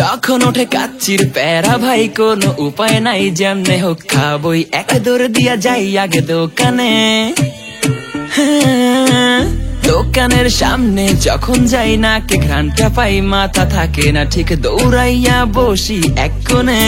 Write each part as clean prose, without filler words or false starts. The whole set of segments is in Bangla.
যখন ওঠে কাচ্চির প্যারা ভাই কোনো উপায় নাই, যেমনে হোক খাবই, এক দৌড় দিয়া যাই আগে দোকানে। দোকানের সামনে যখন যাই না কে ঘ্রাণটা পাই, মাথা থাকে না ঠিক, দৌড়াইয়া বসি এক কোণে।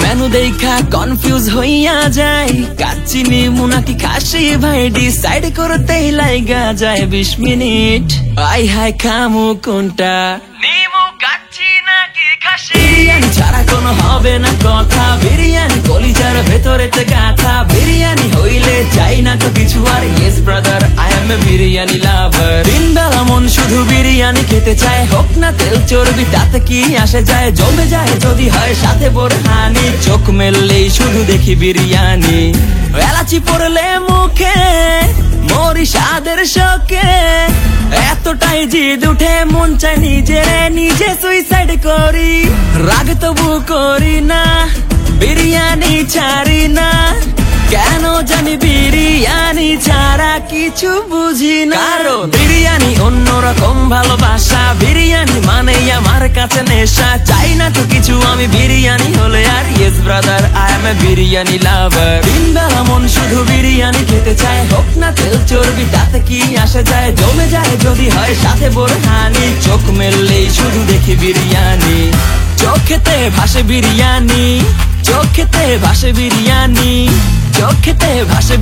মেনু দেখা কনফিউজ হইয়া যাই, কাচ্চি নিমু নাকি খাসি ভাই ডিসাইড করতেই লাইগা যায় 20 মিনিট। আই হাই খামু কোনটা, নিমু কাচ্চি নাকি খাসি? বিরিয়ানি ছাড়া কোনো হবে না কথা, বিরিয়ানি কলিজার ভেতরে গাথা, বিরিয়ানি হইলে চাই না তো কিছু আর। Yes brother, I M A biryani লাভার। দিন বেলা মন শুধু বিরিয়ানি খেতে চায়, হোক না তেল চর্বি তাতে কি আসে যায়, জমে যায় যদি হয় সাথে বোরহানি। চোখ মেললেই শুধু দেখি বিরিয়ানি, এলাচি পড়লে মুখে মরি স্বাদের শোকে। এতটাই জিদ উঠে মন চায় নিজে সুইসাইড করি, রাগ তবু করি না, বিরিয়ানি ছাড়ি না। কেন জানি বিরিয়ানি ছাড়া কিছু বুঝি না, কারণ বিরিয়ানি অন্যরকম ভালোবাসা, বিরিয়ানি মানেই আমার কাছে নেশা। চাই না তো কিছু আমি বিরিয়ানি হলে আর। Yes brother, I M A biryani লাভার। দিন বেলা মন শুধু বিরিয়ানি খেতে চায়, হোক না তেল চর্বি তাতে কি আসে যায়, জমে যায় যদি হয় সাথে বোরহানি। চোখ মেললেই শুধু দেখি বিরিয়ানি, চোখেতে ভাসে বিরিয়ানি, চোখেতে ভাসে বিরিয়ানি, চোখেতে ভাসে।